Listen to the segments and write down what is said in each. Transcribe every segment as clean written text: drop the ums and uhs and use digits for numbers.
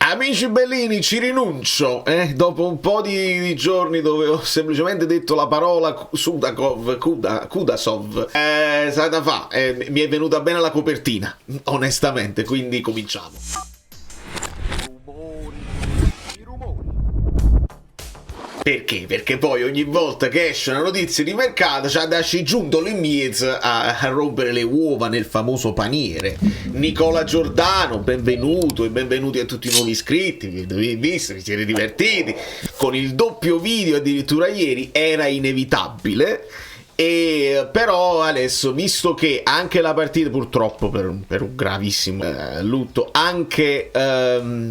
Amici bellini, ci rinuncio, dopo un po' di giorni dove ho semplicemente detto la parola Kudasov, mi è venuta bene la copertina, onestamente, quindi cominciamo. Perché? Perché poi ogni volta che esce una notizia di mercato c'ha da darci giunto in mezzo a rompere le uova nel famoso paniere. Nicola Giordano, benvenuto e benvenuti a tutti i nuovi iscritti, vi avete visto, vi siete divertiti, con il doppio video addirittura ieri, era inevitabile. E però adesso, visto che anche la partita, purtroppo per un gravissimo lutto, anche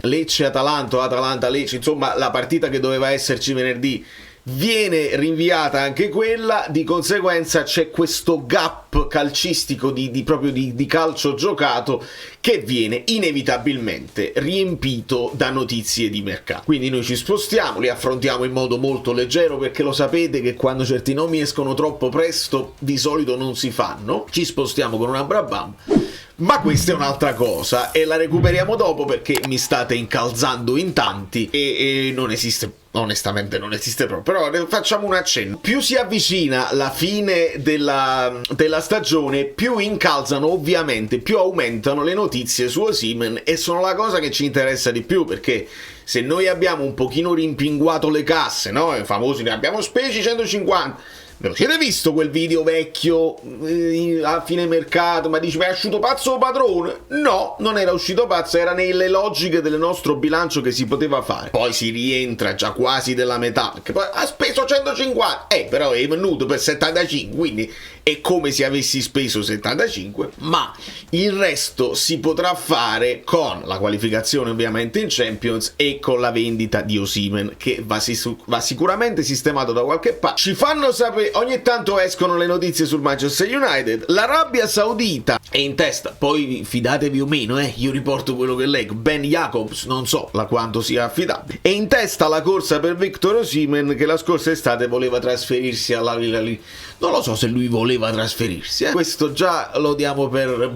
Lecce-Atalanta o Atalanta-Lecce, insomma la partita che doveva esserci venerdì viene rinviata anche quella, di conseguenza c'è questo gap calcistico di calcio giocato che viene inevitabilmente riempito da notizie di mercato. Quindi noi ci spostiamo, li affrontiamo in modo molto leggero, perché lo sapete che quando certi nomi escono troppo presto di solito non si fanno. Ci spostiamo con una brabam. Ma questa è un'altra cosa e la recuperiamo dopo, perché mi state incalzando in tanti e non esiste, onestamente non esiste proprio, però facciamo un accenno. Più si avvicina la fine della stagione, più incalzano ovviamente, più aumentano le notizie su Osimhen, e sono la cosa che ci interessa di più, perché se noi abbiamo un pochino rimpinguato le casse, no? I famosi ne abbiamo spesi 150. Ve lo siete visto quel video vecchio a fine mercato? Ma dici, ma è uscito pazzo o padrone? No, non era uscito pazzo, era nelle logiche del nostro bilancio che si poteva fare. Poi si rientra già quasi della metà, perché poi ha speso 150, però è venuto per 75, quindi è come se avessi speso 75, ma il resto si potrà fare con la qualificazione ovviamente in Champions e con la vendita di Osimhen, che va sicuramente sistemato da qualche parte. Ci fanno sapere, ogni tanto escono le notizie sul Manchester United, l'Arabia Saudita è in testa, poi fidatevi o meno, io riporto quello che leggo. Ben Jacobs, non so quanto sia affidabile, è in testa la corsa per Victor Osimhen, che la scorsa estate voleva trasferirsi non lo so se lui voleva trasferirsi, questo già lo diamo per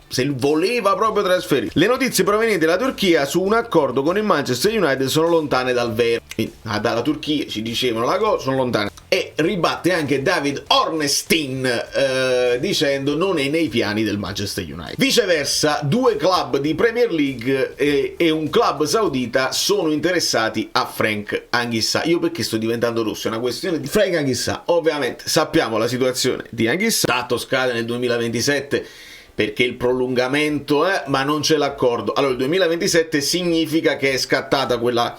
se voleva proprio trasferire. Le notizie provenienti dalla Turchia su un accordo con il Manchester United sono lontane dal vero. Dalla Turchia ci dicevano la cosa, sono lontane. E ribatte anche David Ornstein dicendo non è nei piani del Manchester United. Viceversa, due club di Premier League e un club saudita sono interessati a Frank Anguissa. Io perché sto diventando rosso? È una questione di Frank Anguissa. Ovviamente sappiamo la situazione di Anguissa, tanto scade nel 2027 perché il prolungamento ma non c'è l'accordo. Allora il 2027 significa che è scattata quella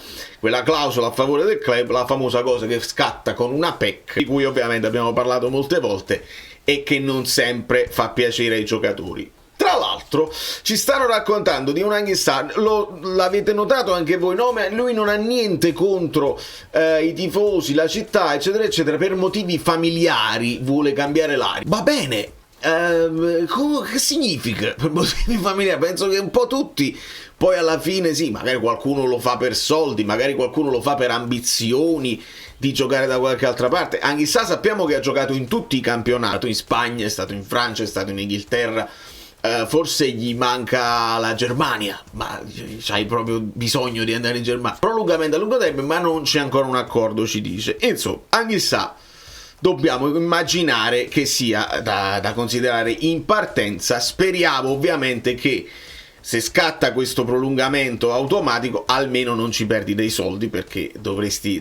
clausola a favore del club, la famosa cosa che scatta con una PEC, di cui ovviamente abbiamo parlato molte volte e che non sempre fa piacere ai giocatori. Tra l'altro ci stanno raccontando di un Anguissa, l'avete notato anche voi, no? Ma lui non ha niente contro i tifosi, la città, eccetera eccetera, per motivi familiari vuole cambiare l'aria. Va bene, che significa per motivi familiari? Penso che un po' tutti, poi alla fine sì, magari qualcuno lo fa per soldi, magari qualcuno lo fa per ambizioni di giocare da qualche altra parte. Anguissa sappiamo che ha giocato in tutti i campionati, in Spagna, è stato in Francia, è stato in Inghilterra. Forse gli manca la Germania, ma c'hai proprio bisogno di andare in Germania. Prolungamento a lungo termine, ma non c'è ancora un accordo, ci dice. Insomma, Anguissa dobbiamo immaginare che sia da considerare in partenza. Speriamo ovviamente che se scatta questo prolungamento automatico almeno non ci perdi dei soldi, perché dovresti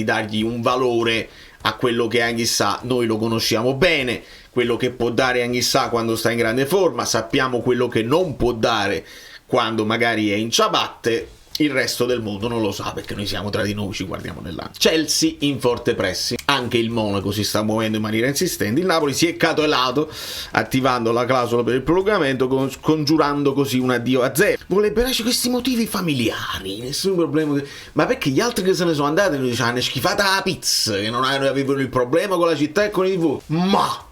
dargli un valore a quello che è Anguissa. Noi lo conosciamo bene, quello che può dare Anguissa quando sta in grande forma, sappiamo quello che non può dare quando magari è in ciabatte. Il resto del mondo non lo sa, perché noi siamo tra di noi, ci guardiamo nell'anno. Chelsea in forte pressing, anche il Monaco si sta muovendo in maniera insistente, il Napoli si è catelato attivando la clausola per il prolungamento, congiurando così un addio a zero. Vorrebbero essere questi motivi familiari, nessun problema, ma perché gli altri che se ne sono andati hanno schifata la pizza, che non avevano il problema con la città e con i TV, ma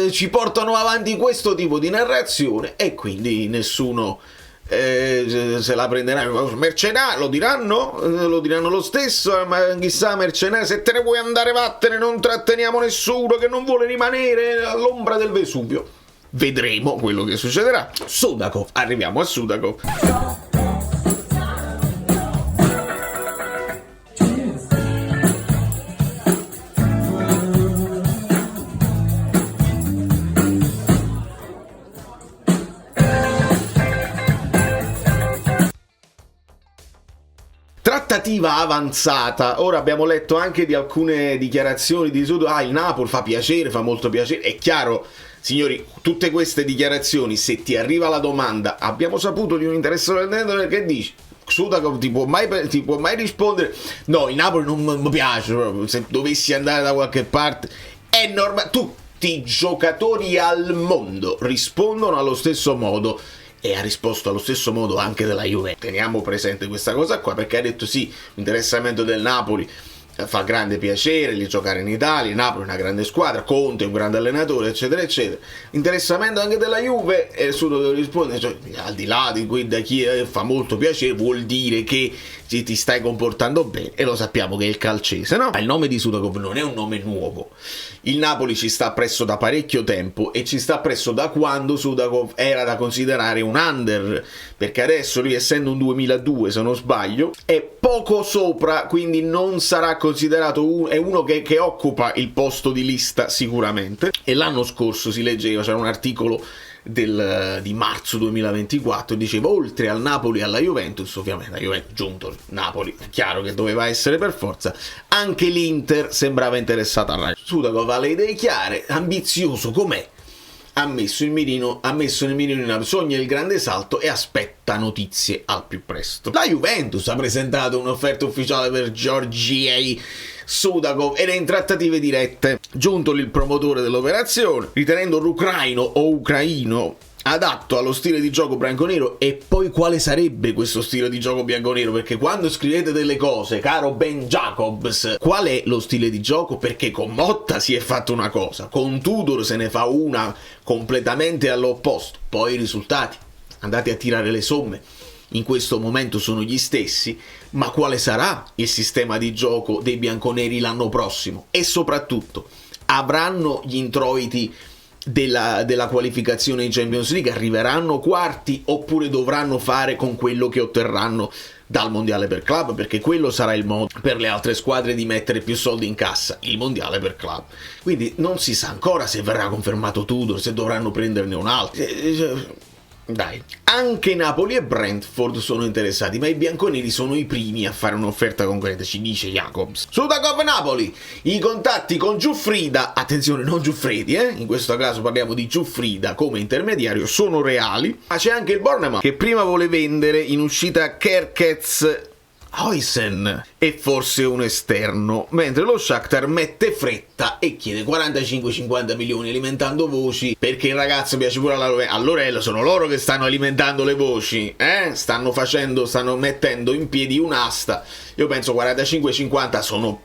ci portano avanti questo tipo di narrazione e quindi nessuno se la prenderanno. Mercenario lo diranno lo stesso, ma chissà, mercenario, se te ne vuoi andare vattene, non tratteniamo nessuno che non vuole rimanere all'ombra del Vesuvio. Vedremo quello che succederà. Sudakov, arriviamo a Sudakov. trattativa avanzata. Ora abbiamo letto anche di alcune dichiarazioni di Sudo, il Napoli fa piacere, fa molto piacere. È chiaro, signori, tutte queste dichiarazioni, se ti arriva la domanda, abbiamo saputo di un interessatore del Napoli, che dici? Sudakov ti può mai rispondere no, il Napoli non mi piace proprio. Se dovessi andare da qualche parte è normale, tutti i giocatori al mondo rispondono allo stesso modo, e ha risposto allo stesso modo anche della Juve. Teniamo presente questa cosa qua, perché ha detto sì, l'interessamento del Napoli fa grande piacere di giocare in Italia, il Napoli è una grande squadra, Conte è un grande allenatore, eccetera eccetera. Interessamento anche della Juve, e Sudo deve rispondere, cioè, al di là di qui da chi fa molto piacere, vuol dire che ti stai comportando bene, e lo sappiamo che è il calcese, no? Ma il nome di Sudakov non è un nome nuovo. Il Napoli ci sta presso da parecchio tempo, e ci sta presso da quando Sudakov era da considerare un under, perché adesso lui, essendo un 2002 se non sbaglio, è poco sopra, quindi non sarà considerato è uno che occupa il posto di lista sicuramente. E l'anno scorso si leggeva, c'era un articolo di marzo 2024, diceva oltre al Napoli e alla Juventus, ovviamente la Juventus giunto Napoli, è chiaro che doveva essere per forza, anche l'Inter sembrava interessata a Raggi. Sudakov ha le idee chiare, ambizioso com'è, ha messo nel mirino in Napoli, sogna il grande salto e aspetta notizie al più presto. La Juventus ha presentato un'offerta ufficiale per Georgiej Sudakov ed è in trattative dirette. Giunto il promotore dell'operazione, ritenendo l'ucraino o ucraino adatto allo stile di gioco bianconero. E poi quale sarebbe questo stile di gioco bianconero? Perché quando scrivete delle cose, caro Ben Jacobs, qual è lo stile di gioco? Perché con Motta si è fatto una cosa, con Tudor se ne fa una completamente all'opposto. Poi i risultati, andate a tirare le somme, in questo momento sono gli stessi, ma quale sarà il sistema di gioco dei bianconeri l'anno prossimo? E soprattutto, avranno gli introiti della qualificazione in Champions League? Arriveranno quarti oppure dovranno fare con quello che otterranno dal mondiale per club? Perché quello sarà il modo per le altre squadre di mettere più soldi in cassa, il mondiale per club. Quindi non si sa ancora se verrà confermato Tudor, se dovranno prenderne un altro. Dai, anche Napoli e Brentford sono interessati, ma i bianconeri sono i primi a fare un'offerta concreta, ci dice Jacobs. Sudakov Napoli, i contatti con Giuffrida, attenzione, non Giuffredi, in questo caso parliamo di Giuffrida come intermediario, sono reali. Ma c'è anche il Bournemouth che prima vuole vendere in uscita Kerkez Huysen e forse un esterno, mentre lo Shakhtar mette fretta e chiede 45-50 milioni, alimentando voci perché il ragazzo piace pure all'Orello. Sono loro che stanno alimentando le voci, stanno mettendo in piedi un'asta. Io penso 45-50 sono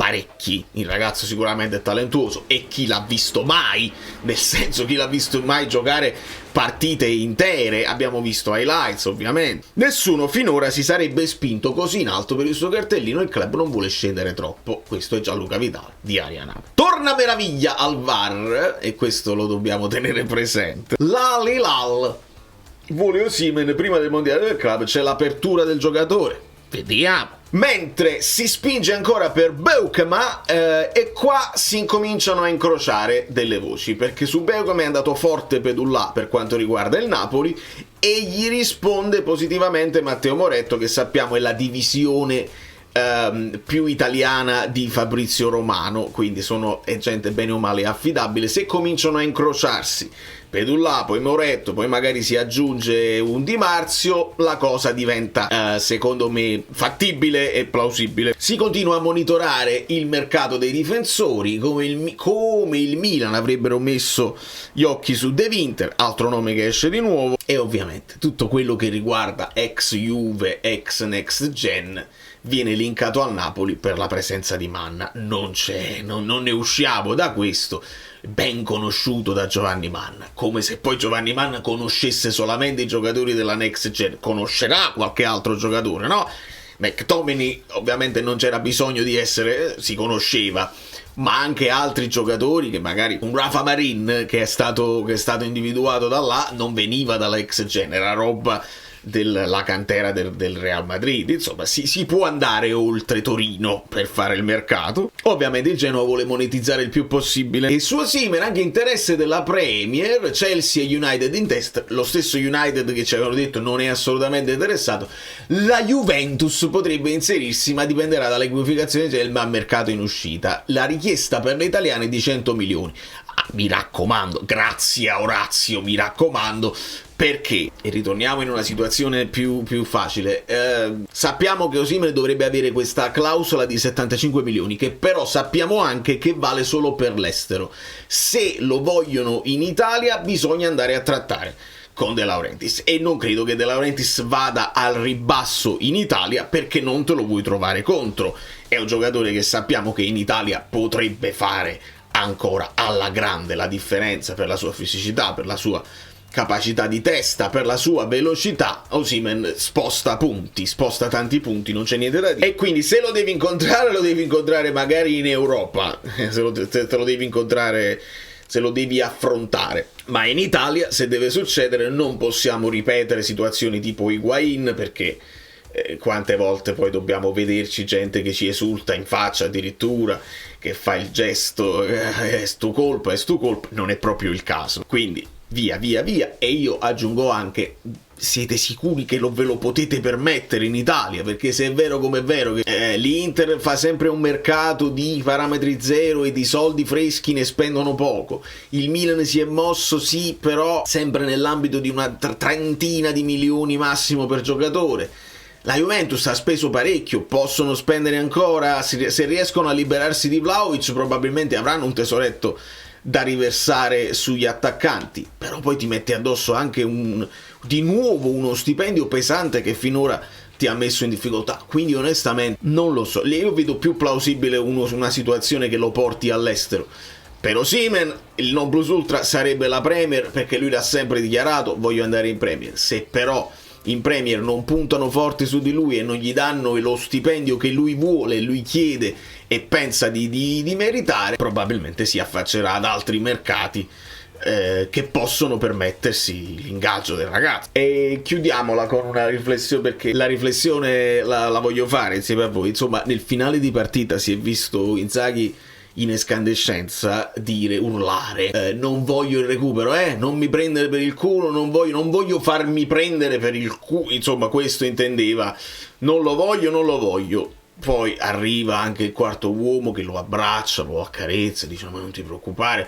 parecchi, il ragazzo sicuramente è talentuoso, e chi l'ha visto mai, nel senso chi l'ha visto mai giocare partite intere, abbiamo visto highlights ovviamente. Nessuno finora si sarebbe spinto così in alto per il suo cartellino, il club non vuole scendere troppo. Questo è Gianluca Vidal di Ariana. Torna meraviglia al VAR, e questo lo dobbiamo tenere presente. L'Al-Hilal vuole Osimhen prima del mondiale del club, c'è l'apertura del giocatore, vediamo. Mentre si spinge ancora per Beukema, e qua si incominciano a incrociare delle voci, perché su Beukema è andato forte Pedullà per quanto riguarda il Napoli, e gli risponde positivamente Matteo Moretto, che sappiamo è la divisione più italiana di Fabrizio Romano, quindi è gente bene o male affidabile. Se cominciano a incrociarsi Pedullà, poi Moretto, poi magari si aggiunge un Di Marzio, la cosa diventa secondo me fattibile e plausibile. Si continua a monitorare il mercato dei difensori, come il Milan avrebbero messo gli occhi su De Winter, altro nome che esce di nuovo, e ovviamente tutto quello che riguarda ex Juve, ex Next Gen viene linkato al Napoli per la presenza di Manna. Non ne usciamo da questo, ben conosciuto da Giovanni Manna, come se poi Giovanni Manna conoscesse solamente i giocatori della Next Gen. Conoscerà qualche altro giocatore, no? McTominay ovviamente non c'era bisogno di essere, si conosceva, ma anche altri giocatori, che magari un Rafa Marin che è stato individuato da là non veniva dalla Next Gen, era roba della cantera del Real Madrid. Insomma, si può andare oltre Torino per fare il mercato. Ovviamente il Genoa vuole monetizzare il più possibile, e su Osimhen anche interesse della Premier, Chelsea e United in testa. Lo stesso United che ci avevano detto non è assolutamente interessato. La Juventus potrebbe inserirsi, ma dipenderà dalle qualificazioni del mercato in uscita. La richiesta per le italiane è di 100 milioni. Mi raccomando, grazie a Orazio, mi raccomando, perché, e ritorniamo in una situazione più facile, sappiamo che Osimhen dovrebbe avere questa clausola di 75 milioni, che però sappiamo anche che vale solo per l'estero. Se lo vogliono in Italia bisogna andare a trattare con De Laurentiis, e non credo che De Laurentiis vada al ribasso in Italia, perché non te lo vuoi trovare contro. È un giocatore che sappiamo che in Italia potrebbe fare ancora alla grande la differenza per la sua fisicità, per la sua capacità di testa, per la sua velocità. Osimhen sposta punti, sposta tanti punti, non c'è niente da dire, e quindi se lo devi incontrare magari in Europa, te lo devi incontrare, se lo devi affrontare. Ma in Italia, se deve succedere, non possiamo ripetere situazioni tipo Higuain, perché quante volte poi dobbiamo vederci gente che ci esulta in faccia addirittura, che fa il gesto è stu colpa, non è proprio il caso. Quindi via. E io aggiungo anche: siete sicuri che ve lo potete permettere in Italia? Perché se è vero come è vero che l'Inter fa sempre un mercato di parametri zero e di soldi freschi ne spendono poco, il Milan si è mosso sì, però sempre nell'ambito di una trentina di milioni massimo per giocatore. La Juventus ha speso parecchio, possono spendere ancora, se riescono a liberarsi di Vlahovic probabilmente avranno un tesoretto da riversare sugli attaccanti, però poi ti metti addosso anche di nuovo uno stipendio pesante che finora ti ha messo in difficoltà. Quindi onestamente non lo so, io vedo più plausibile una situazione che lo porti all'estero. Per Osimhen il non plus ultra sarebbe la Premier, perché lui l'ha sempre dichiarato: voglio andare in Premier. Se però in Premier non puntano forte su di lui e non gli danno lo stipendio che lui vuole, lui chiede e pensa di meritare, probabilmente si affaccerà ad altri mercati che possono permettersi l'ingaggio del ragazzo. E chiudiamola con una riflessione, perché la riflessione la voglio fare insieme a voi. Insomma, nel finale di partita si è visto Inzaghi in escandescenza urlare: non voglio il recupero, non mi prendere per il culo, non voglio farmi prendere per il culo, insomma questo intendeva, non lo voglio. Poi arriva anche il quarto uomo che lo abbraccia, lo accarezza, dice: ma non ti preoccupare,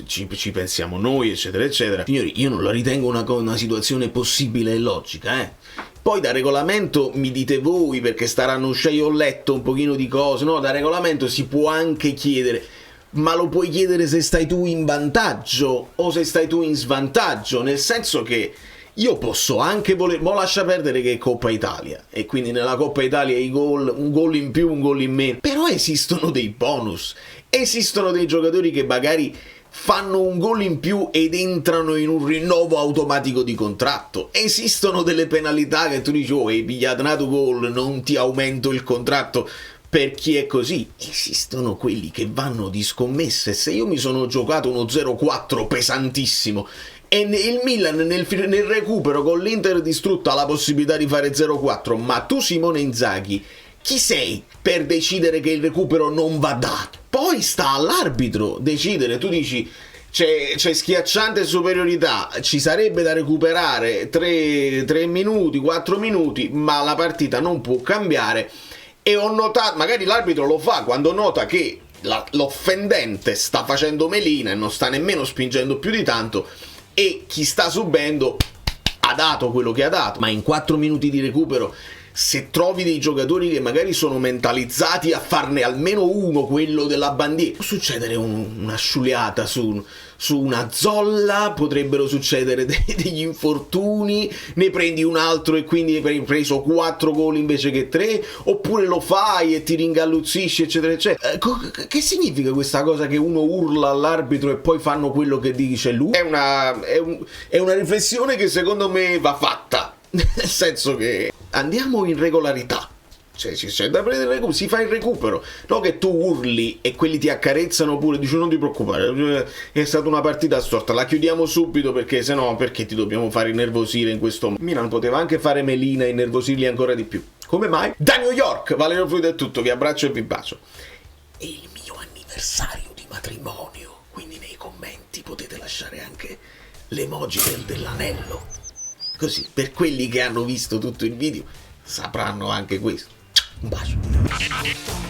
ci pensiamo noi, eccetera eccetera. Signori, io non la ritengo una situazione possibile e logica, Poi da regolamento mi dite voi, perché staranno uscendo, io ho letto un pochino di cose, no, da regolamento si può anche chiedere, ma lo puoi chiedere se stai tu in vantaggio o se stai tu in svantaggio, nel senso che io posso anche ma lascia perdere che è Coppa Italia, e quindi nella Coppa Italia i gol, un gol in più, un gol in meno, però esistono dei bonus, esistono dei giocatori che magari fanno un gol in più ed entrano in un rinnovo automatico di contratto, esistono delle penalità che tu dici: oh, hai pigliato un gol, non ti aumento il contratto per chi è così. Esistono quelli che vanno di scommesse. Se io mi sono giocato uno 0-4 pesantissimo e il Milan nel recupero con l'Inter distrutta ha la possibilità di fare 0-4, ma tu, Simone Inzaghi, chi sei per decidere che il recupero non va dato? Poi sta all'arbitro decidere. Tu dici c'è schiacciante superiorità, ci sarebbe da recuperare 3 minuti, 4 minuti, ma la partita non può cambiare. E ho notato, magari l'arbitro lo fa quando nota che l'offendente sta facendo melina e non sta nemmeno spingendo più di tanto, e chi sta subendo ha dato quello che ha dato. Ma in 4 minuti di recupero, se trovi dei giocatori che magari sono mentalizzati a farne almeno uno, quello della bandiera, può succedere una sciuliata su una zolla, potrebbero succedere degli infortuni, ne prendi un altro e quindi hai preso 4 gol invece che 3, oppure lo fai e ti ringalluzzisci, eccetera eccetera. Che significa questa cosa che uno urla all'arbitro e poi fanno quello che dice lui? È una riflessione che secondo me va fatta, nel senso che andiamo in regolarità. c'è da prendere il recupero, si fa il recupero, no che tu urli e quelli ti accarezzano pure, dici non ti preoccupare, è stata una partita storta, la chiudiamo subito perché sennò perché ti dobbiamo fare innervosire in questo modo. Milan poteva anche fare melina e innervosirli ancora di più. Come mai? Da New York, Valerio Fluido è tutto, vi abbraccio e vi bacio. È il mio anniversario di matrimonio, quindi nei commenti potete lasciare anche l'emoji dell'anello, così per quelli che hanno visto tutto il video sapranno anche questo. Un bacio.